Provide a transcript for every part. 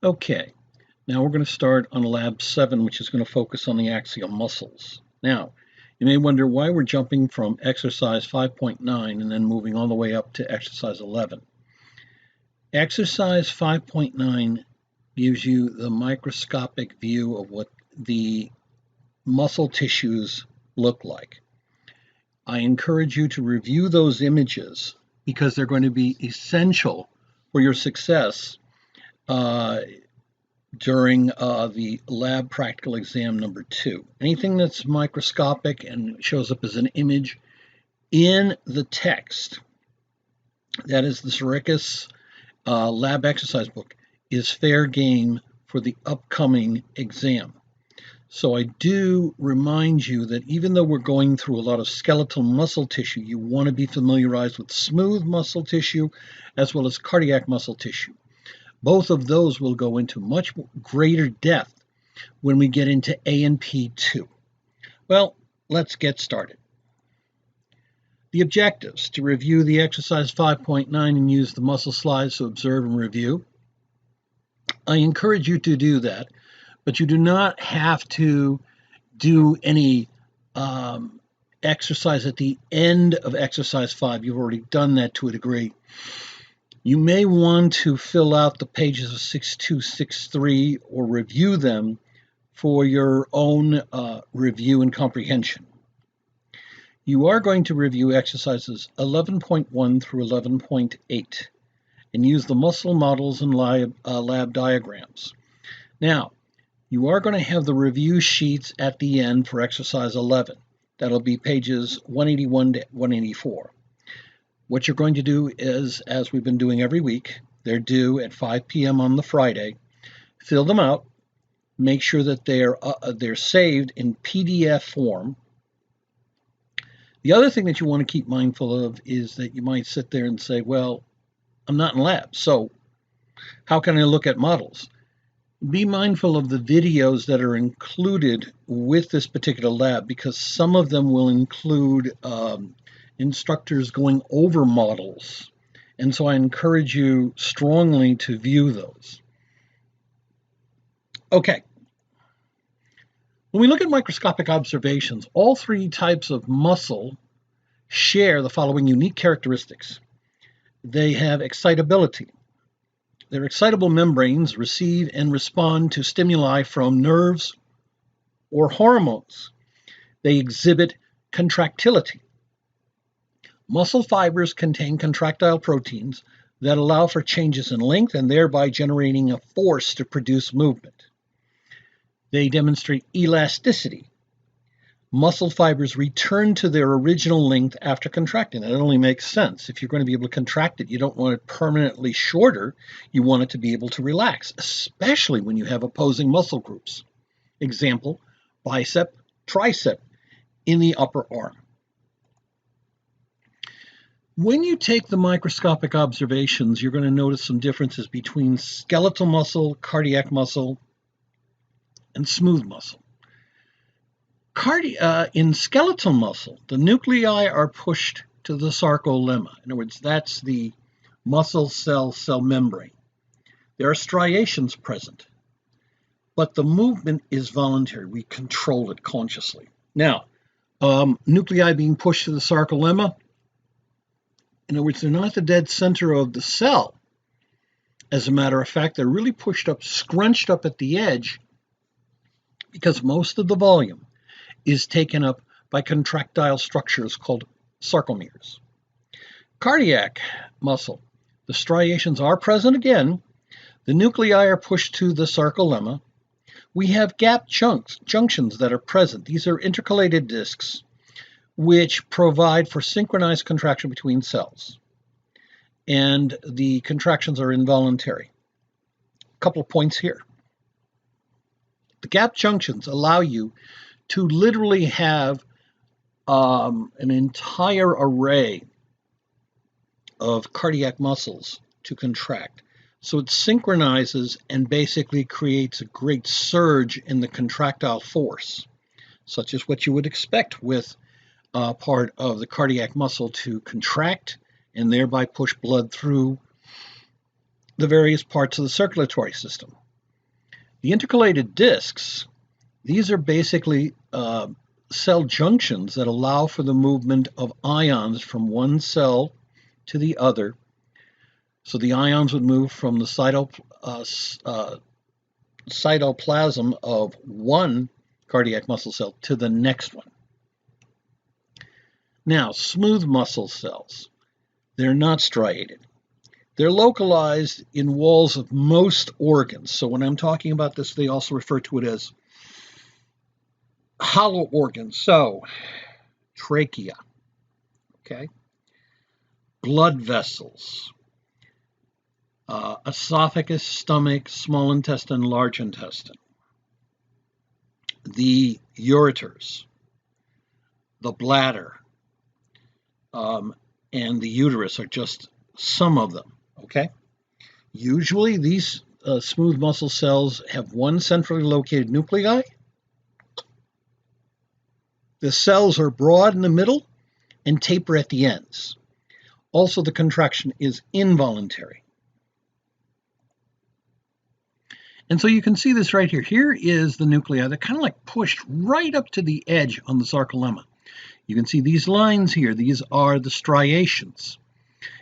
Okay, now we're going to start on Lab 7, which is going to focus on the axial muscles. Now, you may wonder why we're jumping from exercise 5.9 and then moving all the way up to exercise 11. Exercise 5.9 gives you the microscopic view of what the muscle tissues look like. I encourage you to review those images because they're going to be essential for your success during the lab practical exam number 2. Anything that's microscopic and shows up as an image in the text, that is the Thoracic lab exercise book, is fair game for the upcoming exam. So I do remind you that even though we're going through a lot of skeletal muscle tissue, you want to be familiarized with smooth muscle tissue as well as cardiac muscle tissue. Both of those will go into much greater depth when we get into A&P2. Well, let's get started. The objectives: to review the exercise 5.9 and use the muscle slides to observe and review. I encourage you to do that, but you do not have to do any exercise at the end of exercise 5. You've already done that to a degree. You may want to fill out the pages of 6.2, 6.3 or review them for your own review and comprehension. You are going to review exercises 11.1 through 11.8 and use the muscle models and lab diagrams. Now, you are going to have the review sheets at the end for exercise 11. That'll be pages 181 to 184. What you're going to do is, as we've been doing every week, they're due at 5 p.m. on the Friday. Fill them out. Make sure that they're saved in PDF form. The other thing that you want to keep mindful of is that you might sit there and say, well, I'm not in lab, so how can I look at models? Be mindful of the videos that are included with this particular lab, because some of them will include instructors going over models, and so I encourage you strongly to view those. Okay, when we look at microscopic observations, all three types of muscle share the following unique characteristics. They have excitability. Their excitable membranes receive and respond to stimuli from nerves or hormones. They exhibit contractility. Muscle fibers contain contractile proteins that allow for changes in length and thereby generating a force to produce movement. They demonstrate elasticity. Muscle fibers return to their original length after contracting. That only makes sense. If you're going to be able to contract it, you don't want it permanently shorter. You want it to be able to relax, especially when you have opposing muscle groups. Example, bicep, tricep in the upper arm. When you take the microscopic observations, you're going to notice some differences between skeletal muscle, cardiac muscle, and smooth muscle. In skeletal muscle, the nuclei are pushed to the sarcolemma. In other words, that's the muscle cell membrane. There are striations present, but the movement is voluntary. We control it consciously. Now, nuclei being pushed to the sarcolemma, in other words, they're not the dead center of the cell. As a matter of fact, they're really pushed up, scrunched up at the edge, because most of the volume is taken up by contractile structures called sarcomeres. Cardiac muscle, the striations are present again. The nuclei are pushed to the sarcolemma. We have gap junctions that are present. These are intercalated discs which provide for synchronized contraction between cells. And the contractions are involuntary. A couple of points here. The gap junctions allow you to literally have an entire array of cardiac muscles to contract. So it synchronizes and basically creates a great surge in the contractile force, such as what you would expect with part of the cardiac muscle to contract and thereby push blood through the various parts of the circulatory system. The intercalated discs, these are basically cell junctions that allow for the movement of ions from one cell to the other. So the ions would move from the cytoplasm of one cardiac muscle cell to the next one. Now, smooth muscle cells, they're not striated. They're localized in walls of most organs. So when I'm talking about this, they also refer to it as hollow organs. So trachea, okay, blood vessels, esophagus, stomach, small intestine, large intestine, the ureters, the bladder, and the uterus are just some of them, okay? Usually these smooth muscle cells have one centrally located nuclei. The cells are broad in the middle and taper at the ends. Also, the contraction is involuntary. And so you can see this right here. Here is the nuclei. They're kind of like pushed right up to the edge on the sarcolemma. You can see these lines here. These are the striations.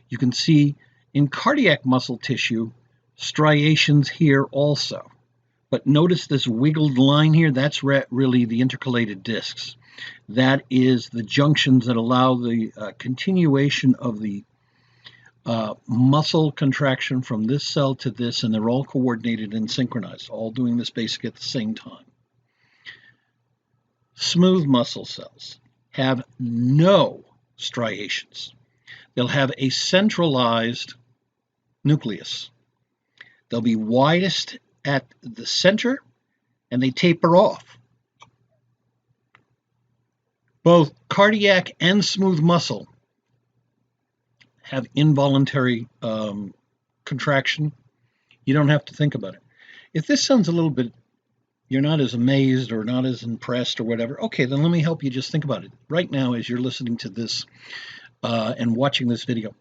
You can see in cardiac muscle tissue, striations here also. But notice this wiggled line here. That's really the intercalated discs. That is the junctions that allow the continuation of the muscle contraction from this cell to this, and they're all coordinated and synchronized, all doing this basically at the same time. Smooth muscle cells have no striations. They'll have a centralized nucleus. They'll be widest at the center, and they taper off. Both cardiac and smooth muscle have involuntary contraction. You don't have to think about it. If this sounds a little bit, you're not as amazed or not as impressed or whatever, okay, then let me help you just think about it. Right now, as you're listening to this and watching this video,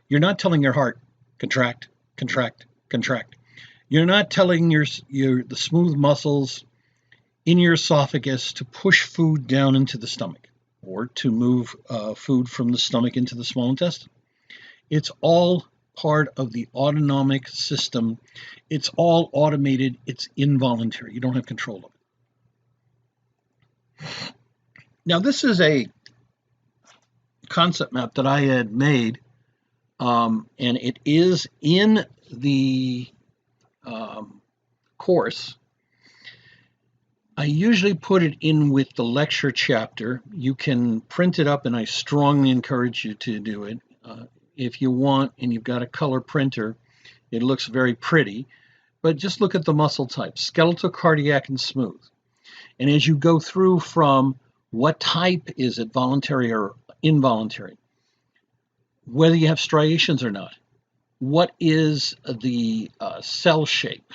you're not telling your heart, contract, contract, contract. You're not telling the smooth muscles in your esophagus to push food down into the stomach or to move food from the stomach into the small intestine. It's all part of the autonomic system. It's all automated. It's involuntary. You don't have control of it. Now, this is a concept map that I had made, and it is in the course. I usually put it in with the lecture chapter. You can print it up, and I strongly encourage you to do it. If you want, and you've got a color printer, it looks very pretty. But just look at the muscle types, skeletal, cardiac, and smooth. And as you go through from what type is it, voluntary or involuntary, whether you have striations or not, what is the cell shape,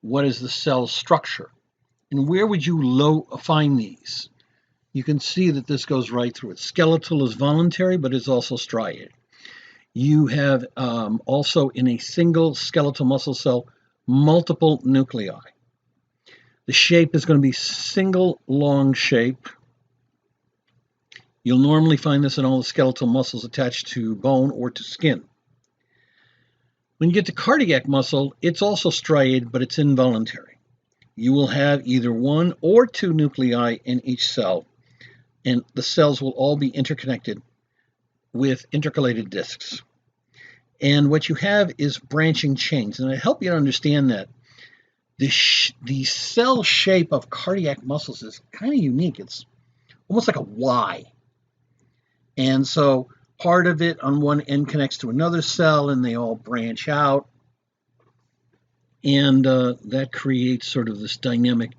what is the cell structure, and where would you find these? You can see that this goes right through it. Skeletal is voluntary, but it's also striated. You have also in a single skeletal muscle cell, multiple nuclei. The shape is going to be single long shape. You'll normally find this in all the skeletal muscles attached to bone or to skin. When you get to cardiac muscle, it's also striated, but it's involuntary. You will have either one or two nuclei in each cell, and the cells will all be interconnected with intercalated discs. And what you have is branching chains. And I help you to understand that the cell shape of cardiac muscles is kind of unique. It's almost like a Y. And so part of it on one end connects to another cell, and they all branch out. And that creates sort of this dynamic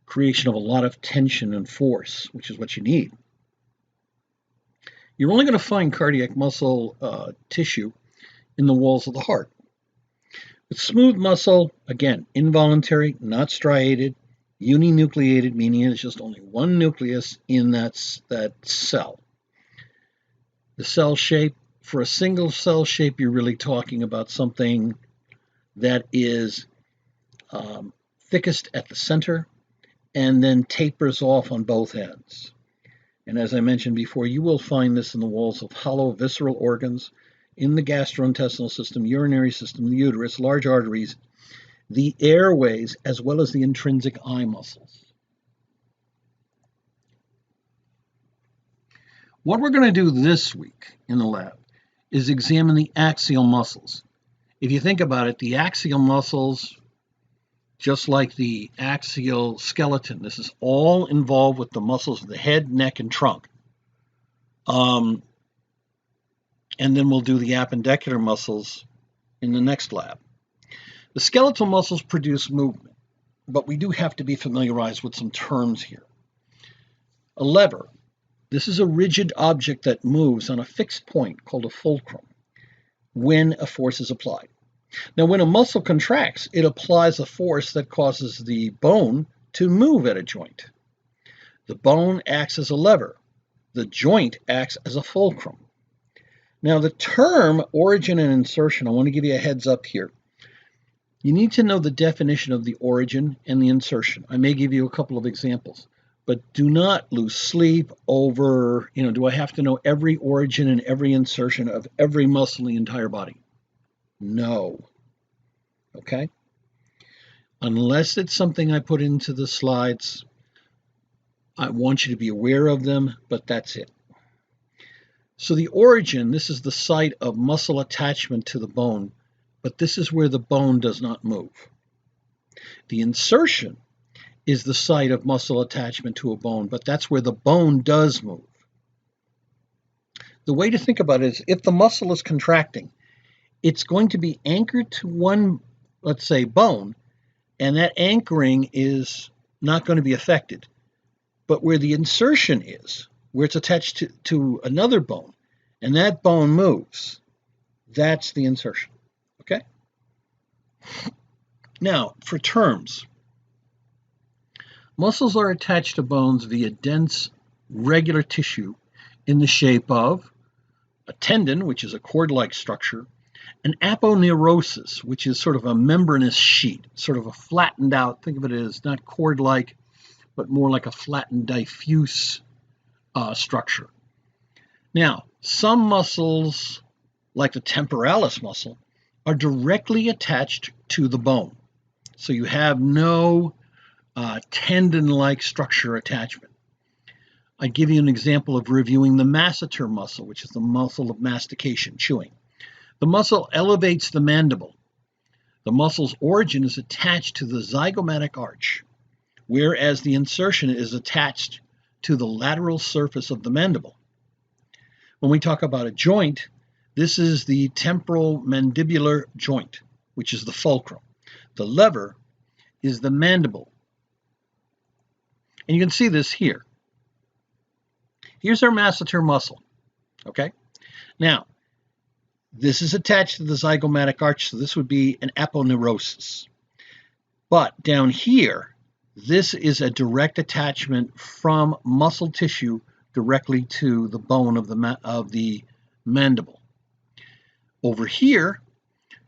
creation of a lot of tension and force, which is what you need. You're only going to find cardiac muscle tissue in the walls of the heart. With smooth muscle, again, involuntary, not striated, uninucleated, meaning it's just only one nucleus in that cell. The cell shape, for a single cell shape, you're really talking about something that is thickest at the center, and then tapers off on both ends. And as I mentioned before, you will find this in the walls of hollow visceral organs, in the gastrointestinal system, urinary system, the uterus, large arteries, the airways, as well as the intrinsic eye muscles. What we're going to do this week in the lab is examine the axial muscles. If you think about it, the axial muscles, just like the axial skeleton, this is all involved with the muscles of the head, neck, and trunk. And then we'll do the appendicular muscles in the next lab. The skeletal muscles produce movement, but we do have to be familiarized with some terms here. A lever. This is a rigid object that moves on a fixed point called a fulcrum when a force is applied. Now, when a muscle contracts, it applies a force that causes the bone to move at a joint. The bone acts as a lever. The joint acts as a fulcrum. Now, the term origin and insertion, I want to give you a heads up here. You need to know the definition of the origin and the insertion. I may give you a couple of examples, but do not lose sleep over, do I have to know every origin and every insertion of every muscle in the entire body? No. Okay? Unless it's something I put into the slides, I want you to be aware of them, but that's it. So the origin, this is the site of muscle attachment to the bone, but this is where the bone does not move. The insertion is the site of muscle attachment to a bone, but that's where the bone does move. The way to think about it is if the muscle is contracting, it's going to be anchored to one, let's say, bone, and that anchoring is not going to be affected. But where the insertion is, where it's attached to another bone, and that bone moves, that's the insertion. Okay? Now, for terms. Muscles are attached to bones via dense, regular tissue in the shape of a tendon, which is a cord-like structure, an aponeurosis, which is sort of a membranous sheet, sort of a flattened out, think of it as not cord-like, but more like a flattened diffuse structure. Now, some muscles, like the temporalis muscle, are directly attached to the bone. So you have no tendon-like structure attachment. I give you an example of reviewing the masseter muscle, which is the muscle of mastication, chewing. The muscle elevates the mandible. The muscle's origin is attached to the zygomatic arch, whereas the insertion is attached to the lateral surface of the mandible. When we talk about a joint, this is the temporal mandibular joint, which is the fulcrum. The lever is the mandible. And you can see this here. Here's our masseter muscle, okay? Now, this is attached to the zygomatic arch, so this would be an aponeurosis. But down here, this is a direct attachment from muscle tissue directly to the bone of the mandible. Over here,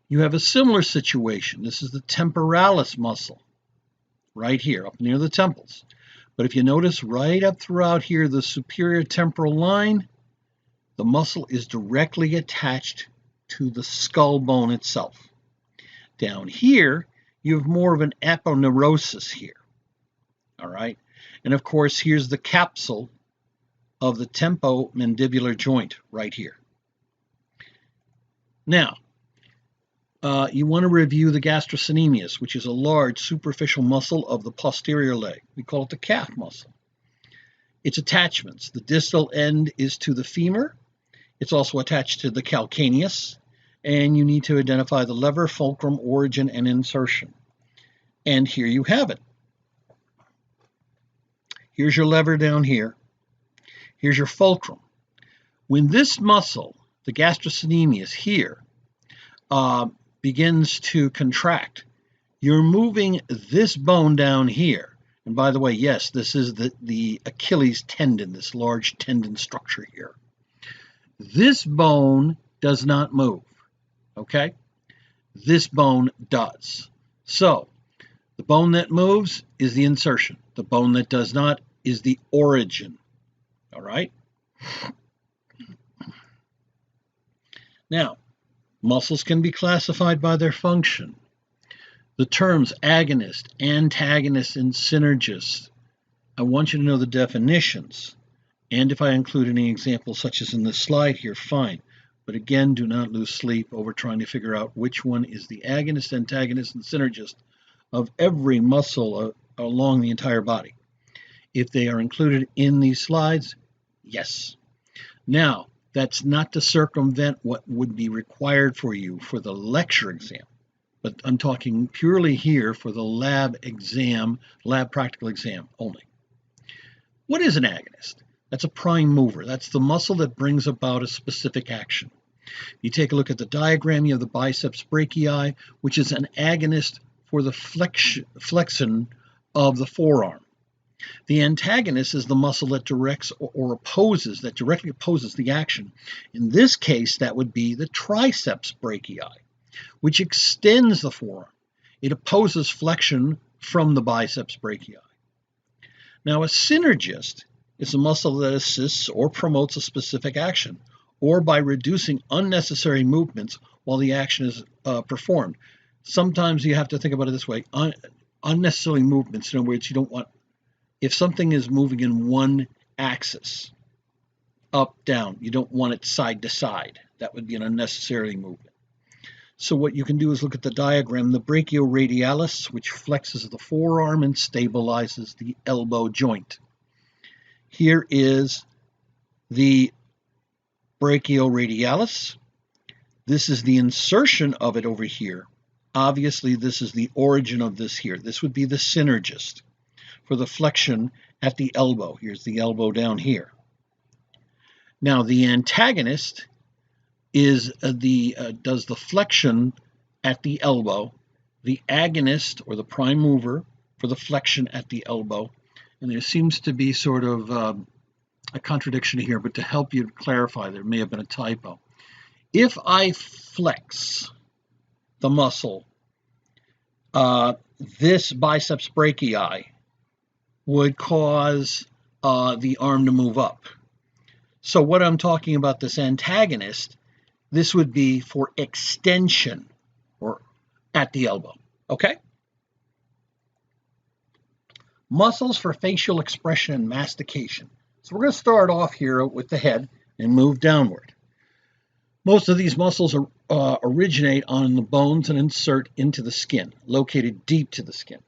you have a similar situation. This is the temporalis muscle, right here, up near the temples. But if you notice right up throughout here, the superior temporal line, the muscle is directly attached to the skull bone itself. Down here, you have more of an aponeurosis here. All right. And of course, here's the capsule of the temporomandibular joint right here. Now, you want to review the gastrocnemius, which is a large superficial muscle of the posterior leg. We call it the calf muscle. Its attachments. The distal end is to the femur. It's also attached to the calcaneus. And you need to identify the lever, fulcrum, origin, and insertion. And here you have it. Here's your lever down here. Here's your fulcrum. When this muscle, the gastrocnemius here, begins to contract, you're moving this bone down here. And by the way, yes, this is the Achilles tendon, this large tendon structure here. This bone does not move, okay? This bone does. So The bone that moves is the insertion. The bone that does not is the origin. All right? Now, muscles can be classified by their function. The terms agonist, antagonist, and synergist, I want you to know the definitions. And if I include any examples such as in this slide here, fine. But again, do not lose sleep over trying to figure out which one is the agonist, antagonist, and synergist of every muscle along the entire body. If they are included in these slides, yes. Now, that's not to circumvent what would be required for you for the lecture exam, but I'm talking purely here for the lab exam, lab practical exam only. What is an agonist? That's a prime mover. That's the muscle that brings about a specific action. You take a look at the diagram, you have the biceps brachii, which is an agonist for the flexion of the forearm. The antagonist is the muscle that directs or opposes, that directly opposes the action. In this case, that would be the triceps brachii, which extends the forearm. It opposes flexion from the biceps brachii. Now, a synergist is a muscle that assists or promotes a specific action, or by reducing unnecessary movements while the action is performed. Sometimes you have to think about it this way, unnecessary movements. In other words, you don't want, if something is moving in one axis, up, down, you don't want it side to side. That would be an unnecessary movement. So what you can do is look at the diagram, the brachioradialis, which flexes the forearm and stabilizes the elbow joint. Here is the brachioradialis. This is the insertion of it over here. Obviously, this is the origin of this here. This would be the synergist for the flexion at the elbow. Here's the elbow down here. Now, the antagonist is does the flexion at the elbow. The agonist, or the prime mover, for the flexion at the elbow. And there seems to be sort of a contradiction here, but to help you clarify, there may have been a typo. If I flex the muscle, this biceps brachii would cause the arm to move up. So what I'm talking about, this antagonist, this would be for extension or at the elbow, okay? Muscles for facial expression and mastication. So we're going to start off here with the head and move downward. Most of these muscles originate on the bones and insert into the skin, located deep to the skin.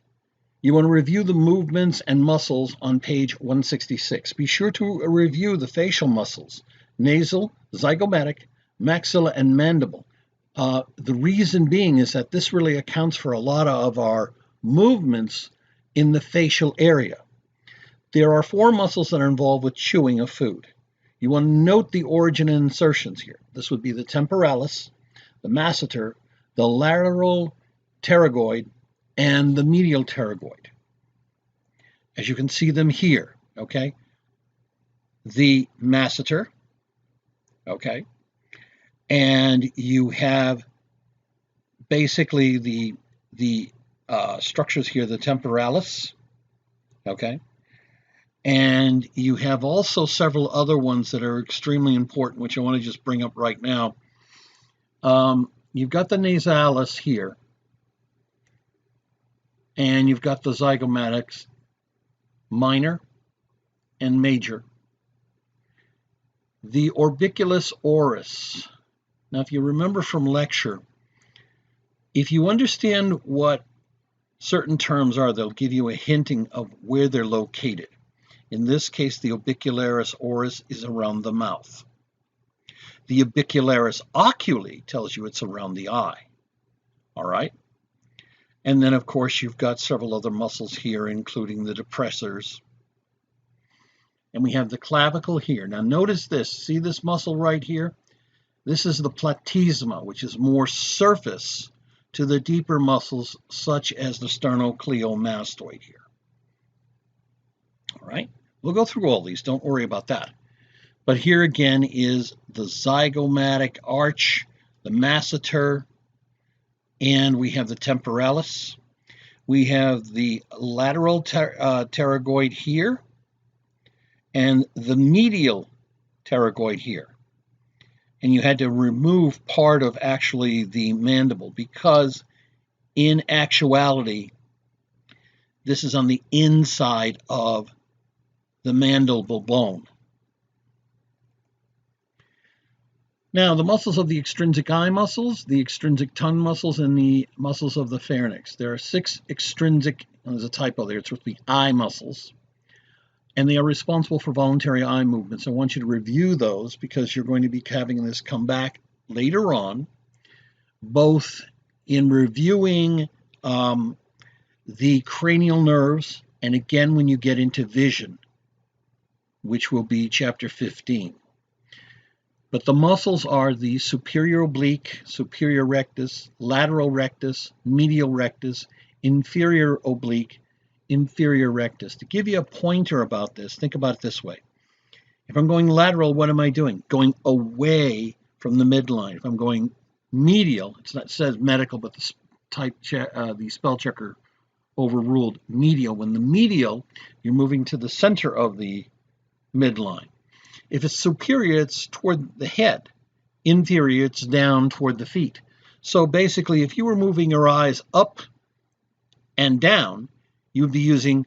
You want to review the movements and muscles on page 166. Be sure to review the facial muscles, nasal, zygomatic, maxilla, and mandible. The reason being is that this really accounts for a lot of our movements in the facial area. There are 4 muscles that are involved with chewing of food. You want to note the origin and insertions here. This would be the temporalis, the masseter, the lateral pterygoid, and the medial pterygoid. As you can see them here, okay? The masseter, okay? And you have basically the structures here, the temporalis, okay? And you have also several other ones that are extremely important, which I want to just bring up right now. You've got the nasalis here, and you've got the zygomatics, minor and major. The orbiculus oris. Now, if you remember from lecture, if you understand what certain terms are, they'll give you a hinting of where they're located. In this case, the orbicularis oris is around the mouth. The orbicularis oculi tells you it's around the eye. All right? And then, of course, you've got several other muscles here, including the depressors. And we have the clavicle here. Now, notice this. See this muscle right here? This is the platysma, which is more surface to the deeper muscles, such as the sternocleidomastoid here. All right? We'll go through all these. Don't worry about that. But here again is the zygomatic arch, the masseter, and we have the temporalis. We have the lateral pterygoid here and the medial pterygoid here. And you had to remove part of actually the mandible because in actuality, this is on the inside of the mandible bone. Now, the muscles of the extrinsic eye muscles, the extrinsic tongue muscles, and the muscles of the pharynx. There are 6 extrinsic, there's a typo there, it's supposed to be eye muscles, and they are responsible for voluntary eye movements. I want you to review those because you're going to be having this come back later on, both in reviewing the cranial nerves, and again when you get into vision, which will be chapter 15. But the muscles are the superior oblique, superior rectus, lateral rectus, medial rectus, inferior oblique, inferior rectus. To give you a pointer about this, think about it this way. If I'm going lateral, what am I doing? Going away from the midline. If I'm going medial, it says medical, but the spell checker overruled medial. When the medial, you're moving to the center of the midline. If it's superior, it's toward the head. Inferior, it's down toward the feet. So basically, if you were moving your eyes up and down, you would be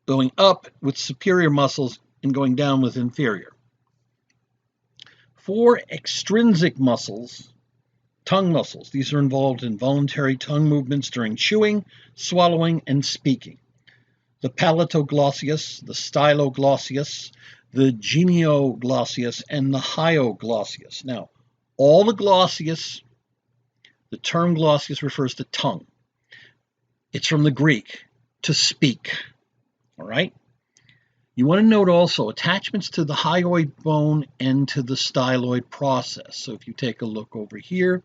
going up with superior muscles and going down with inferior. For extrinsic muscles, tongue muscles, these are involved in voluntary tongue movements during chewing, swallowing, and speaking. The palatoglossus, the styloglossus, the genioglossus, and the hyoglossus. Now, all the glossus, the term glossus refers to tongue. It's from the Greek, to speak, all right? You want to note also attachments to the hyoid bone and to the styloid process. So if you take a look over here,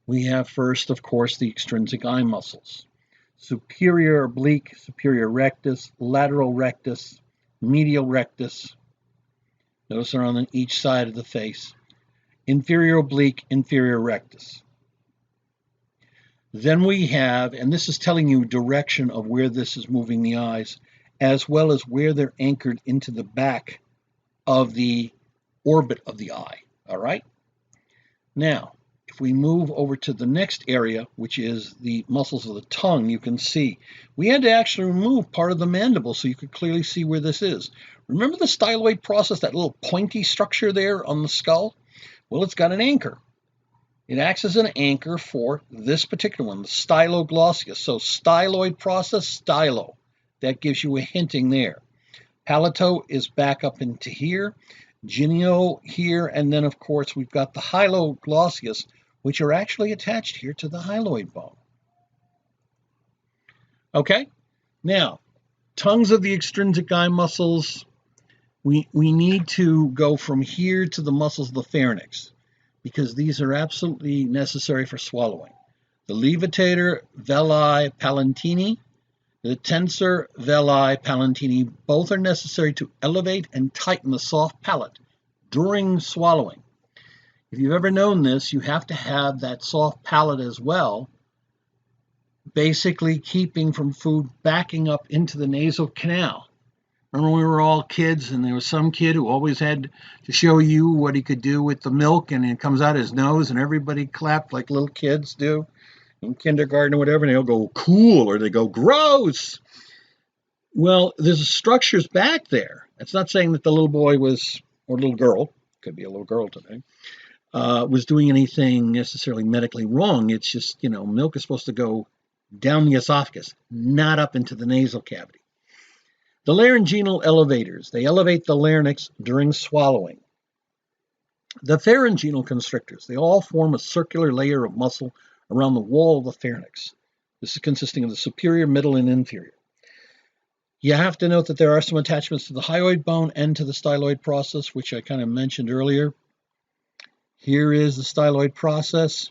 we have first, of course, the extrinsic eye muscles. Superior oblique, superior rectus, lateral rectus, medial rectus. Those are on each side of the face. Inferior oblique, inferior rectus. Then we have, and this is telling you direction of where this is moving the eyes, as well as where they're anchored into the back of the orbit of the eye, all right? Now, if we move over to the next area, which is the muscles of the tongue, you can see we had to actually remove part of the mandible so you could clearly see where this is. Remember the styloid process, that little pointy structure there on the skull? Well, it's got an anchor. It acts as an anchor for this particular one, the styloglossus. So styloid process, stylo. That gives you a hinting there. Palato is back up into here, genio here, and then of course we've got the hyloglossus, which are actually attached here to the hyaloid bone. Okay, now tongues of the extrinsic eye muscles, we need to go from here to the muscles of the pharynx because these are absolutely necessary for swallowing. The levator veli palantini, the tensor veli palantini, both are necessary to elevate and tighten the soft palate during swallowing. If you've ever known this, you have to have that soft palate as well, basically keeping from food backing up into the nasal canal. Remember when we were all kids and there was some kid who always had to show you what he could do with the milk and it comes out his nose and everybody clapped like little kids do in kindergarten or whatever, and they'll go cool or they go gross. Well, there's structures back there. It's not saying that the little boy was, or little girl, could be a little girl today, was doing anything necessarily medically wrong. It's just, you know, milk is supposed to go down the esophagus, not up into the nasal cavity. The laryngeal elevators, they elevate the larynx during swallowing. The pharyngeal constrictors, they all form a circular layer of muscle around the wall of the pharynx. This is consisting of the superior, middle, and inferior. You have to note that there are some attachments to the hyoid bone and to the styloid process, which I kind of mentioned earlier. Here is the styloid process.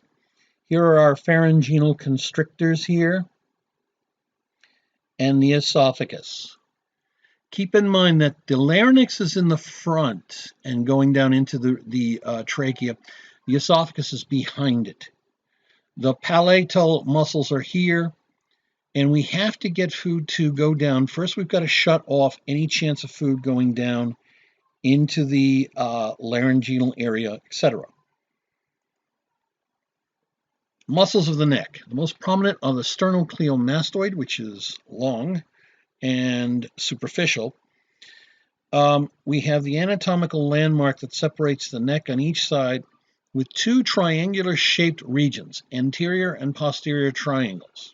Here are our pharyngeal constrictors here, and the esophagus. Keep in mind that the larynx is in the front and going down into the trachea. The esophagus is behind it. The palatal muscles are here, And we have to get food to go down. First, we've got to shut off any chance of food going down into the laryngeal area, etc. Muscles of the neck. The most prominent are the sternocleidomastoid, which is long and superficial. We have the anatomical landmark that separates the neck on each side with two triangular-shaped regions, anterior and posterior triangles.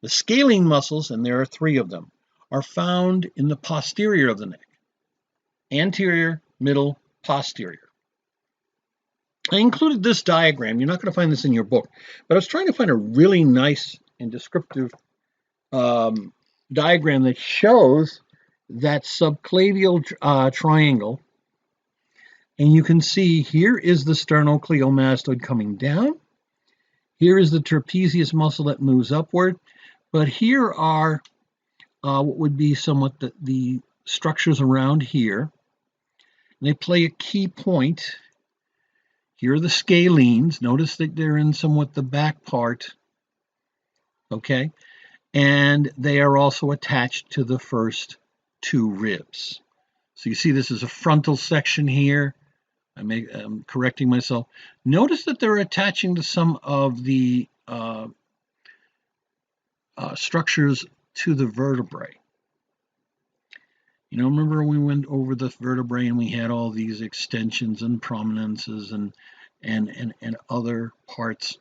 The scalene muscles, and there are 3 of them, are found in the posterior of the neck. Anterior, middle, posterior. I included this diagram. You're not going to find this in your book, but I was trying to find a really nice and descriptive diagram that shows that subclavial triangle. And you can see here is the sternocleidomastoid coming down. Here is the trapezius muscle that moves upward. But here are what would be somewhat the structures around here. They play a key point. Here are the scalenes. Notice that they're in somewhat the back part. Okay. And they are also attached to the first 2 ribs. So you see this is a frontal section here. I'm correcting myself. Notice that they're attaching to some of the structures to the vertebrae. You know, remember we went over the vertebrae and we had all these extensions and prominences and other parts.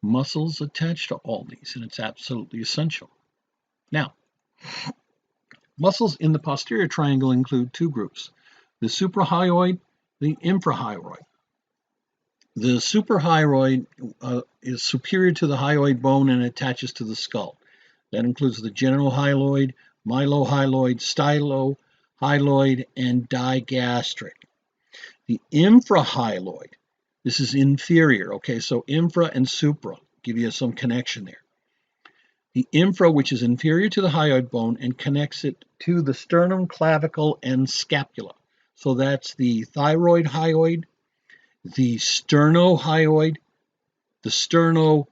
Muscles attached to all these, and it's absolutely essential. Now, muscles in the posterior triangle include 2 groups, the suprahyoid, the infrahyoid. The suprahyoid is superior to the hyoid bone and attaches to the skull. That includes the genohyaloid, mylohyoid, stylohyoid, and digastric. The infrahyoid, this is inferior, okay, so infra and supra give you some connection there. The infra, which is inferior to the hyoid bone and connects it to the sternum, clavicle, and scapula. So that's the thyroid hyoid, the sternohyoid, the sternothyroid,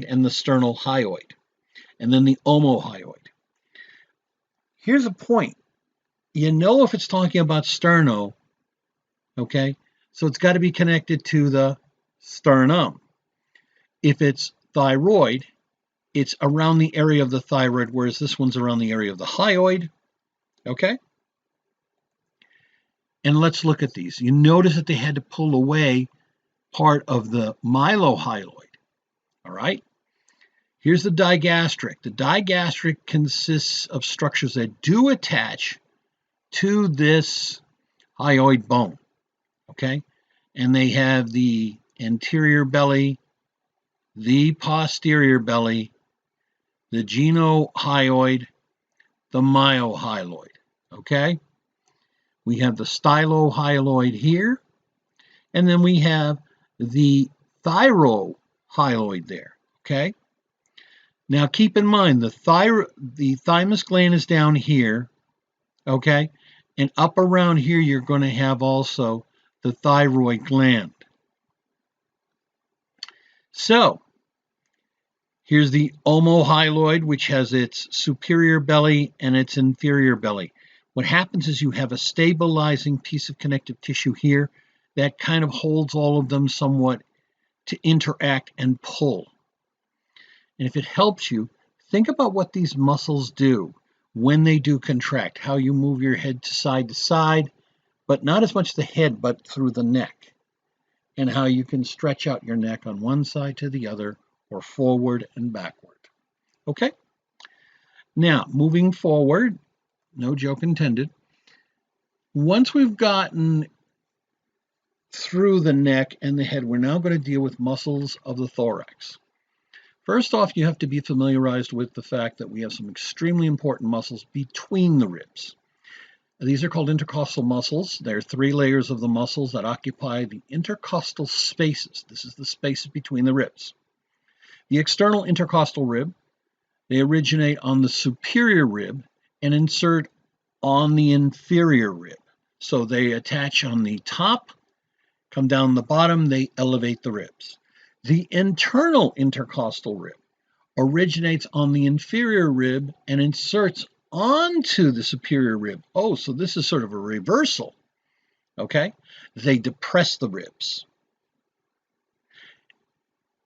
and the sternohyoid, and then the omohyoid. Here's a point. You know if it's talking about sterno, okay, so it's got to be connected to the sternum. If it's thyroid, it's around the area of the thyroid, whereas this one's around the area of the hyoid, okay? And let's look at these. You notice that they had to pull away part of the mylohyoid, all right? Here's the digastric. The digastric consists of structures that do attach to this hyoid bone, okay? And they have the anterior belly, the posterior belly, the genohyoid, the myohyoid, okay? We have the stylohyoid here, and then we have the thyrohyoid there, okay? Now keep in mind the thymus gland is down here, okay? And up around here you're going to have also the thyroid gland. So here's the omohyoid, which has its superior belly and its inferior belly. What happens is you have a stabilizing piece of connective tissue here that kind of holds all of them somewhat to interact and pull. And if it helps you, think about what these muscles do when they do contract, how you move your head to side, but not as much the head, but through the neck, and how you can stretch out your neck on one side to the other or forward and backward. Okay? Now, moving forward, no joke intended. Once we've gotten through the neck and the head, we're now going to deal with muscles of the thorax. First off, you have to be familiarized with the fact that we have some extremely important muscles between the ribs. These are called intercostal muscles. There are 3 layers of the muscles that occupy the intercostal spaces. This is the spaces between the ribs. The external intercostal rib, they originate on the superior rib and insert on the inferior rib. So they attach on the top, come down the bottom, they elevate the ribs. The internal intercostal rib originates on the inferior rib and inserts onto the superior rib. Oh, so this is sort of a reversal, okay? They depress the ribs.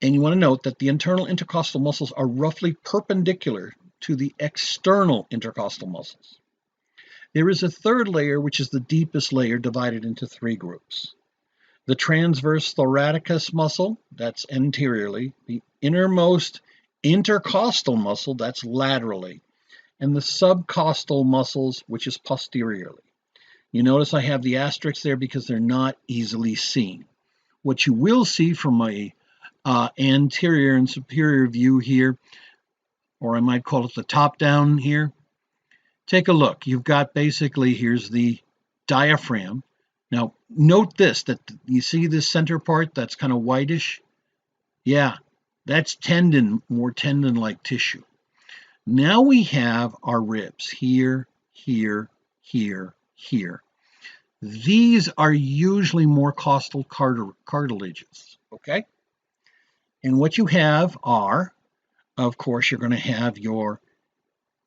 And you want to note that the internal intercostal muscles are roughly perpendicular to the external intercostal muscles. There is a third layer, which is the deepest layer, divided into three groups. The transverse thoracic muscle, that's anteriorly, the innermost intercostal muscle, that's laterally, and the subcostal muscles, which is posteriorly. You notice I have the asterisks there because they're not easily seen. What you will see from my anterior and superior view here, or I might call it the top down here, take a look. You've got basically, here's the diaphragm. Now, note this, that you see this center part that's kind of whitish? Yeah, that's tendon, more tendon-like tissue. Now we have our ribs here, here, here, here. These are usually more costal cartilages, okay? And what you have are, of course, you're going to have your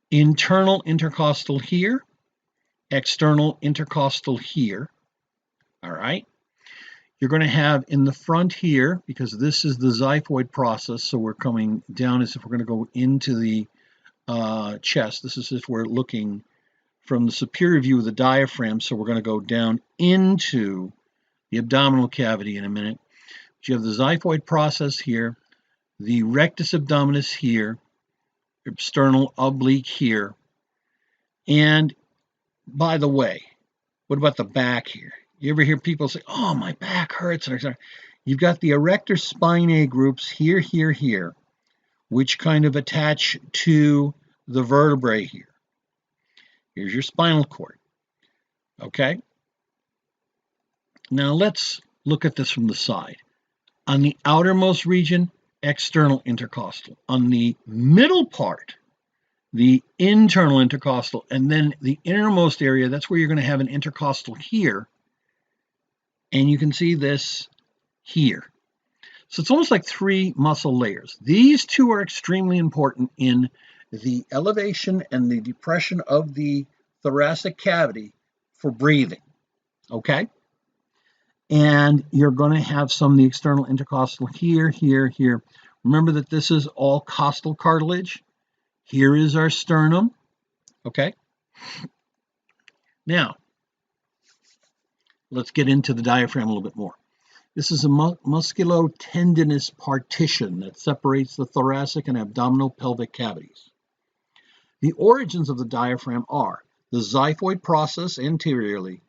internal intercostal here, external intercostal here, all right? You're going to have in the front here, because this is the xiphoid process, so we're coming down as if we're going to go into the chest. This is if we're looking from the superior view of the diaphragm, so we're going to go down into the abdominal cavity in a minute. But you have the xiphoid process here, the rectus abdominis here, external oblique here, and by the way, what about the back here? You ever hear people say, oh, my back hurts? You've got the erector spinae groups here, here, here, which kind of attach to the vertebrae here. Here's your spinal cord, okay? Now let's look at this from the side. On the outermost region, external intercostal. On the middle part, the internal intercostal, and then the innermost area, that's where you're going to have an intercostal here. And you can see this here. So it's almost like three muscle layers. These two are extremely important in the elevation and the depression of the thoracic cavity for breathing, okay? And you're going to have some of the external intercostal here, here, here. Remember that this is all costal cartilage. Here is our sternum, okay? Now, let's get into the diaphragm a little bit more. This is a musculotendinous partition that separates the thoracic and abdominal pelvic cavities. The origins of the diaphragm are the xiphoid process anteriorly,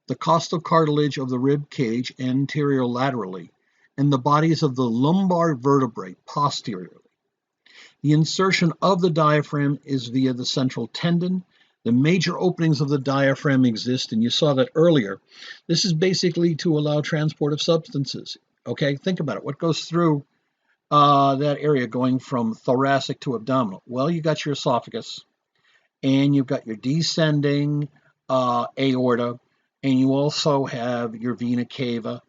the costal cartilage of the rib cage anterolaterally, and the bodies of the lumbar vertebrae posteriorly. The insertion of the diaphragm is via the central tendon. The major openings of the diaphragm exist, and you saw that earlier. This is basically to allow transport of substances. Okay, think about it. What goes through that area going from thoracic to abdominal? Well, you got your esophagus, and you've got your descending aorta, and you also have your vena cava,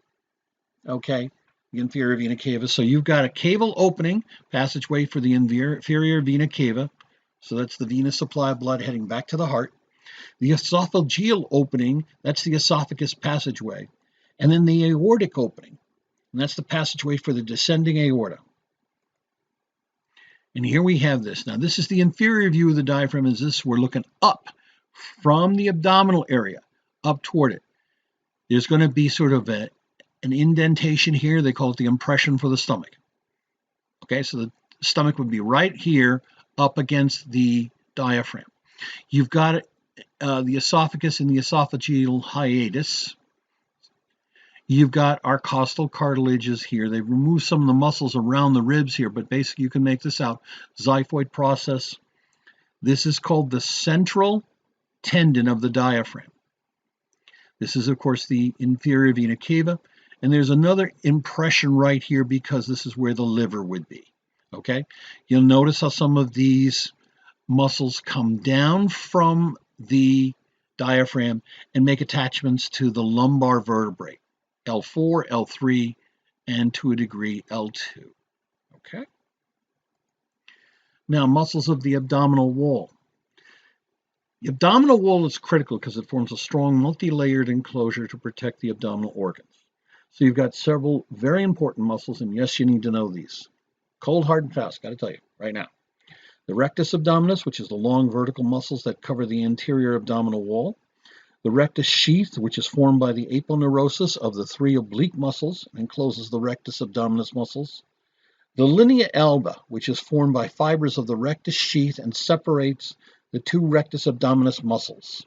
okay, the inferior vena cava. So you've got a caval opening, passageway for the inferior vena cava. So that's the venous supply of blood heading back to the heart. The esophageal opening, that's the esophagus passageway. And then the aortic opening, and that's the passageway for the descending aorta. And here we have this. Now, this is the inferior view of the diaphragm. As this, we're looking up from the abdominal area, up toward it. There's going to be sort of an indentation here. They call it the impression for the stomach. Okay, so the stomach would be right here, up against the diaphragm. You've got the esophagus and the esophageal hiatus. You've got our costal cartilages here. They've removed some of the muscles around the ribs here, but basically you can make this out. Xiphoid process. This is called the central tendon of the diaphragm. This is, of course, the inferior vena cava. And there's another impression right here because this is where the liver would be. Okay? You'll notice how some of these muscles come down from the diaphragm and make attachments to the lumbar vertebrae, L4, L3, and to a degree L2. Okay. Now, muscles of the abdominal wall. The abdominal wall is critical because it forms a strong multi-layered enclosure to protect the abdominal organs. So you've got several very important muscles, and yes, you need to know these. Cold, hard, and fast, got to tell you right now. The rectus abdominis, which is the long vertical muscles that cover the anterior abdominal wall. The rectus sheath, which is formed by the aponeurosis of the 3 oblique muscles and encloses the rectus abdominis muscles. The linea alba, which is formed by fibers of the rectus sheath and separates the 2 rectus abdominis muscles.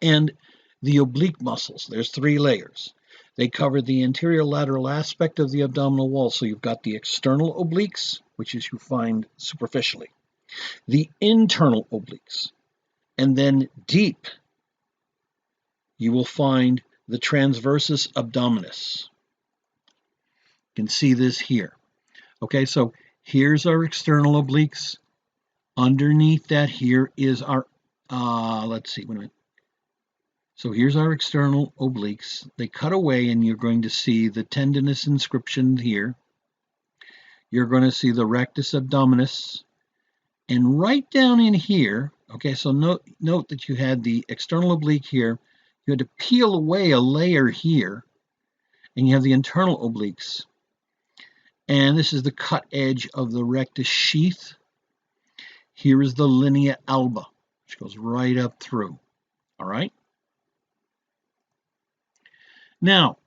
And the oblique muscles, there's 3 layers. They cover the anterior lateral aspect of the abdominal wall. So you've got the external obliques, which is you find superficially, the internal obliques, and then deep, you will find the transversus abdominis. You can see this here. Okay, so here's our external obliques. Underneath that here is our, let's see, wait a minute. So here's our external obliques. They cut away and you're going to see the tendinous inscription here. You're going to see the rectus abdominis. And right down in here, okay, so note that you had the external oblique here. You had to peel away a layer here. And you have the internal obliques. And this is the cut edge of the rectus sheath. Here is the linea alba, which goes right up through. All right? Now,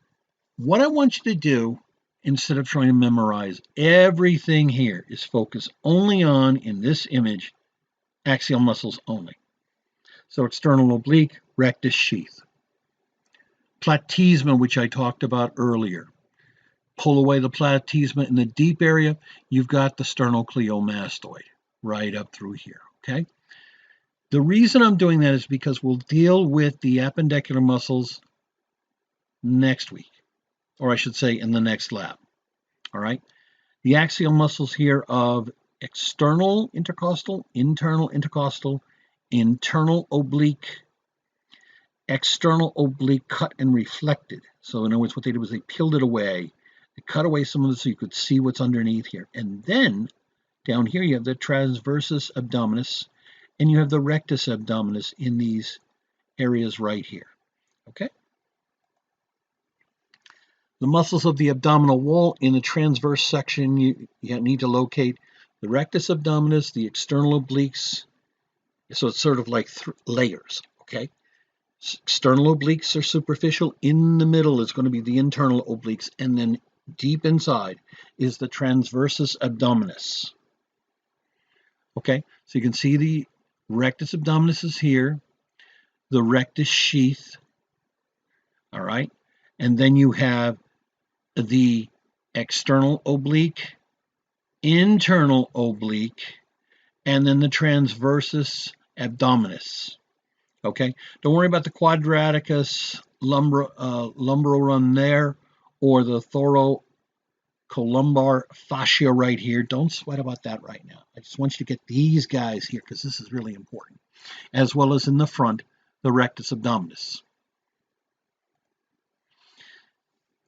what I want you to do, instead of trying to memorize everything here, is focus only on, in this image, axial muscles only. So external oblique, rectus sheath. Platysma, which I talked about earlier. Pull away the platysma in the deep area, you've got the sternocleidomastoid right up through here, okay? The reason I'm doing that is because we'll deal with the appendicular muscles next week, or I should say in the next lab, all right? The axial muscles here of external intercostal, internal intercostal, internal oblique, external oblique cut and reflected. So in other words, what they did was they peeled it away. They cut away some of this so you could see what's underneath here. And then down here you have the transversus abdominis and you have the rectus abdominis in these areas right here, okay? The muscles of the abdominal wall in the transverse section, you need to locate the rectus abdominis, the external obliques. So it's sort of like layers, okay? External obliques are superficial. In the middle is going to be the internal obliques. And then deep inside is the transversus abdominis. Okay, so you can see the rectus abdominis is here, the rectus sheath, all right? And then you have the external oblique, internal oblique, and then the transversus abdominis. Okay, don't worry about the quadraticus lumborum there or the thoracolumbar fascia right here. Don't sweat about that right now. I just want you to get these guys here because this is really important, as well as in the front, the rectus abdominis.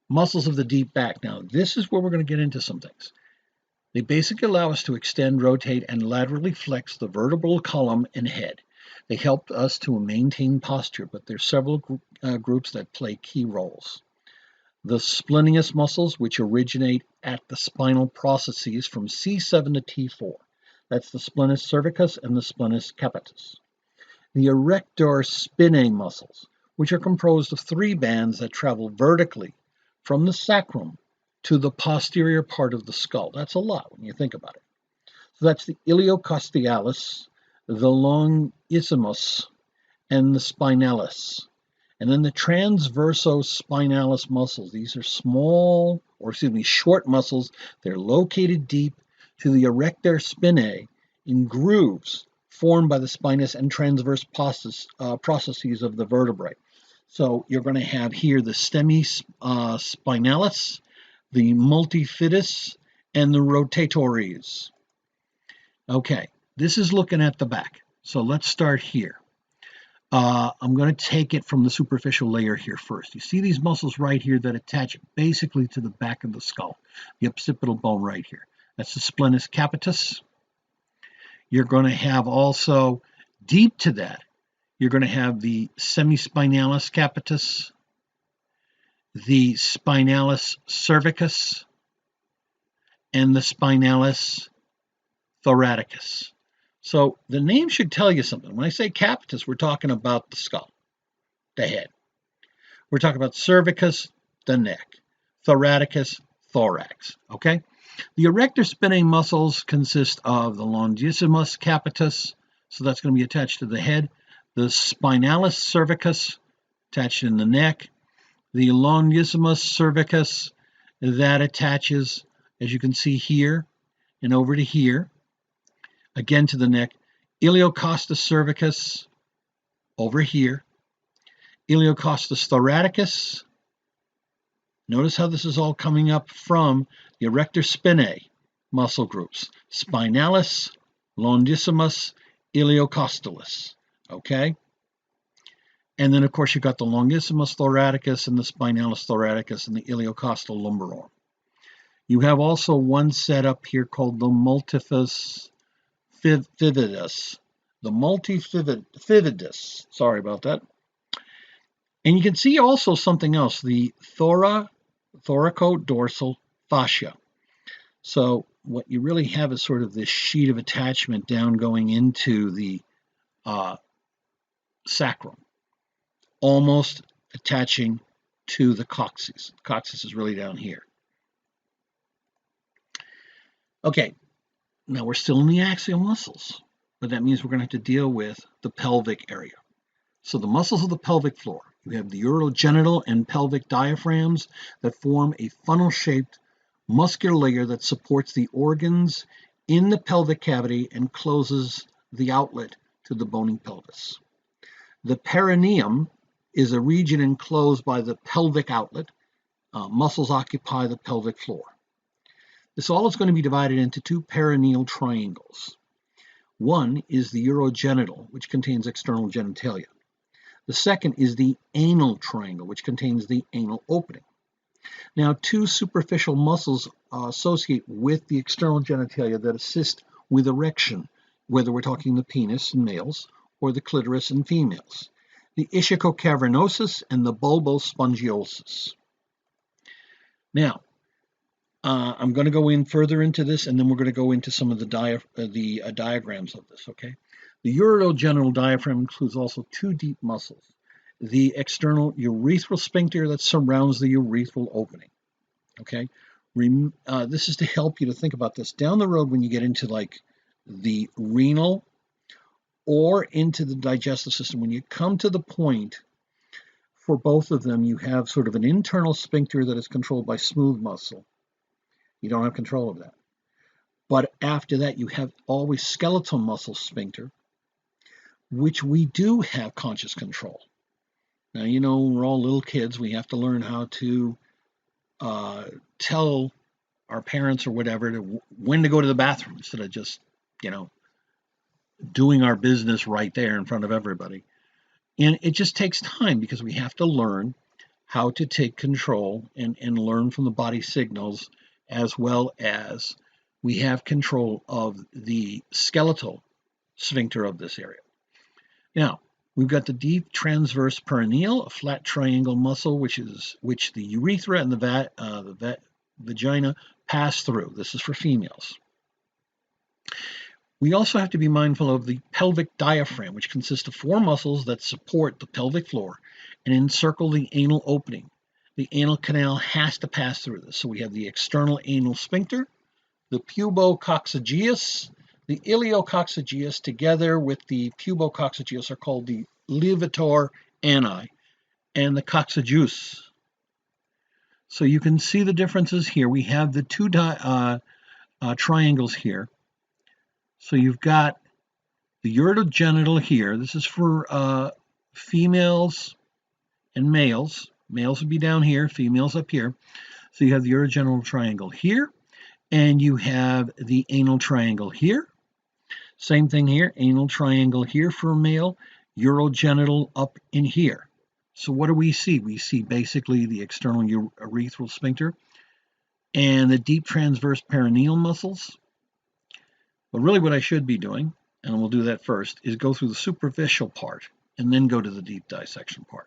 Muscles of the deep back. Now, this is where we're going to get into some things. They basically allow us to extend, rotate, and laterally flex the vertebral column and head. They help us to maintain posture, but there's several groups that play key roles. The splenius muscles, which originate at the spinal processes from C7 to T4. That's the splenus cervicus and the splenus capitis. The erector spinae muscles, which are composed of 3 bands that travel vertically from the sacrum to the posterior part of the skull. That's a lot when you think about it. So that's the iliocostialis, the longissimus, and the spinalis. And then the transversospinalis muscles. These are short muscles. They're located deep to the erector spinae in grooves formed by the spinous and transverse processes of the vertebrae. So you're going to have here the spinalis, the multifidus, and the rotatories. Okay, this is looking at the back. So let's start here. I'm going to take it from the superficial layer here first. You see these muscles right here that attach basically to the back of the skull, the occipital bone right here. That's the splenus capitis. You're going to have also, deep to that, you're going to have the semispinalis capitis, the spinalis cervicus, and the spinalis thoraticus. So the name should tell you something. When I say capitis, we're talking about the skull, the head. We're talking about cervicus, the neck, thoraticus, thorax, okay? The erector spinae muscles consist of the longissimus capitis, so that's going to be attached to the head, the spinalis cervicus, attached in the neck, the longissimus cervicus, that attaches, as you can see here, and over to here, again to the neck, iliocostus cervicus, over here, iliocostus thoraticus. Notice how this is all coming up from the erector spinae muscle groups, spinalis, longissimus, iliocostalis, okay? And then, of course, you've got the longissimus thoraticus and the spinalis thoraticus and the iliocostal lumbar. You have also one set up here called the multifidus, sorry about that. And you can see also something else, the thoracodorsal fascia. So what you really have is sort of this sheet of attachment down going into the sacrum, almost attaching to the coccyx. The coccyx is really down here. Okay, now we're still in the axial muscles, but that means we're going to have to deal with the pelvic area. So the muscles of the pelvic floor, you have the urogenital and pelvic diaphragms that form a funnel-shaped muscular layer that supports the organs in the pelvic cavity and closes the outlet to the bony pelvis. The perineum is a region enclosed by the pelvic outlet. Muscles occupy the pelvic floor. This all is going to be divided into two perineal triangles. One is the urogenital, which contains external genitalia. The second is the anal triangle, which contains the anal opening. Now, two superficial muscles associate with the external genitalia that assist with erection, whether we're talking the penis in males or the clitoris in females. The ischicocavernosus and the bulbospongiosus. Now, I'm going to go in further into this, and then we're going to go into some of the diagrams of this, okay? The urogenital diaphragm includes also two deep muscles. The external urethral sphincter that surrounds the urethral opening, okay? This is to help you to think about this. Down the road when you get into like the renal or into the digestive system, when you come to the point for both of them, you have sort of an internal sphincter that is controlled by smooth muscle. You don't have control of that. But after that, you have always skeletal muscle sphincter, which we do have conscious control. Now, you know, we're all little kids. We have to learn how to tell our parents or whatever when to go to the bathroom instead of just, you know, doing our business right there in front of everybody. And it just takes time because we have to learn how to take control and learn from the body signals, as well as we have control of the skeletal sphincter of this area. Now, we've got the deep transverse perineal, a flat triangle muscle, which the urethra and the vagina pass through. This is for females. We also have to be mindful of the pelvic diaphragm, which consists of four muscles that support the pelvic floor and encircle the anal opening. The anal canal has to pass through this. So we have the external anal sphincter, the pubococcygeus, the iliococcygeus, together with the pubococcygeus are called the levator ani, and the coccygeus. So you can see the differences here. We have the two triangles here. So you've got the urogenital here. This is for females and males. Males would be down here, females up here. So you have the urogenital triangle here, and you have the anal triangle here. Same thing here, anal triangle here for a male. urogenital up in here. So what do we see? We see basically the external urethral sphincter and the deep transverse perineal muscles. But really what I should be doing, and we'll do that first, is go through the superficial part and then go to the deep dissection part.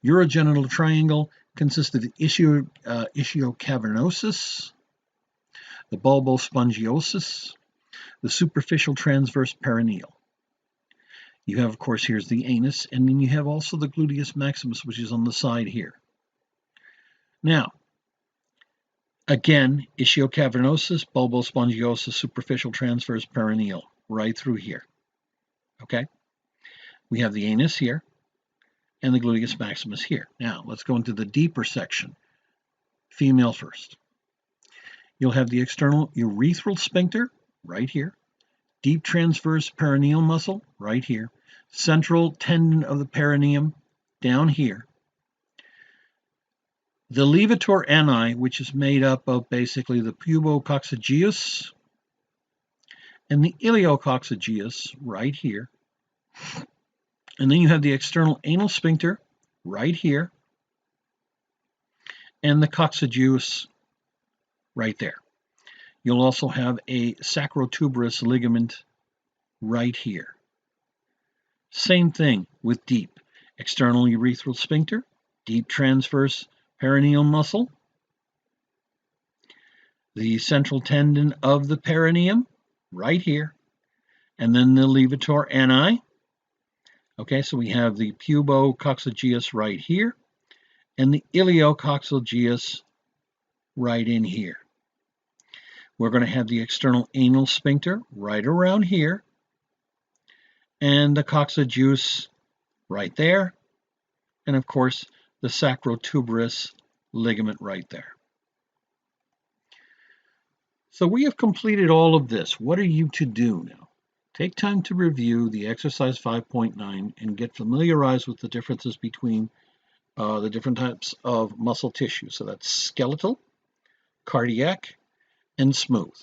Urogenital triangle consists of the ischiocavernosus, the bulbospongiosus, the superficial transverse perineal. You have, of course, here's the anus, and then you have also the gluteus maximus, which is on the side here. Now, again, ischiocavernosus, bulbospongiosus, superficial transverse perineal, right through here. Okay? We have the anus here and the gluteus maximus here. Now, let's go into the deeper section. Female first. You'll have the external urethral sphincter right here, deep transverse perineal muscle right here, central tendon of the perineum down here, the levator ani, which is made up of basically the pubococcygeus and the iliococcygeus right here. And then you have the external anal sphincter right here and the coccygeus right there. You'll also have a sacrotuberous ligament right here. Same thing with deep. External urethral sphincter, deep transverse perineal muscle, the central tendon of the perineum right here, and then the levator ani. Okay, so we have the pubococcygeus right here and the iliococcygeus right in here. We're going to have the external anal sphincter right around here and the coccygeus right there, and of course the sacrotuberous ligament right there. So we have completed all of this. What are you to do now? Take time to review the exercise 5.9 and get familiarized with the differences between the different types of muscle tissue. So that's skeletal, cardiac, and smooth.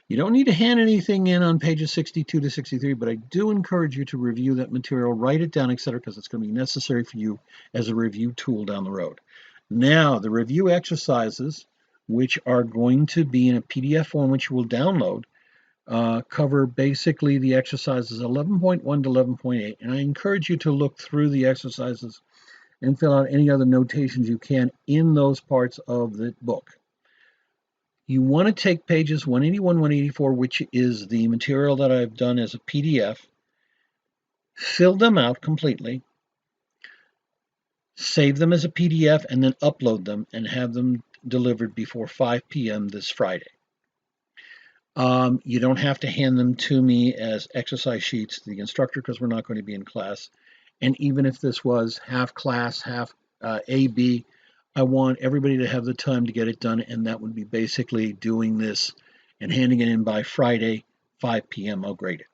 You don't need to hand anything in on pages 62 to 63, but I do encourage you to review that material, write it down, etc., because it's going to be necessary for you as a review tool down the road. Now, the review exercises, which are going to be in a PDF form, which you will download, cover basically the exercises 11.1 to 11.8, and I encourage you to look through the exercises and fill out any other notations you can in those parts of the book. You want to take pages 181, 184, which is the material that I've done as a PDF, fill them out completely, save them as a PDF, and then upload them and have them delivered before 5 p.m. this Friday. You don't have to hand them to me as exercise sheets to the instructor because we're not going to be in class. And even if this was half class, half AB, I want everybody to have the time to get it done, and that would be basically doing this and handing it in by Friday, 5 p.m. I'll grade it.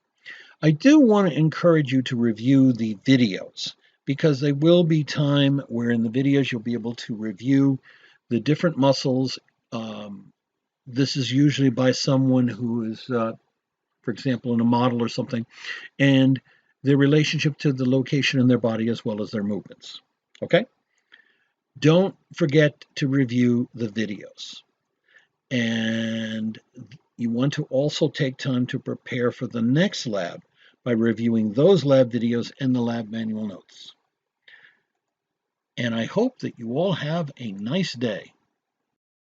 I do want to encourage you to review the videos because there will be time where in the videos you'll be able to review the different muscles. This is usually by someone who is, for example, in a model or something, and their relationship to the location in their body as well as their movements. Okay? Don't forget to review the videos. And you want to also take time to prepare for the next lab by reviewing those lab videos and the lab manual notes. And I hope that you all have a nice day.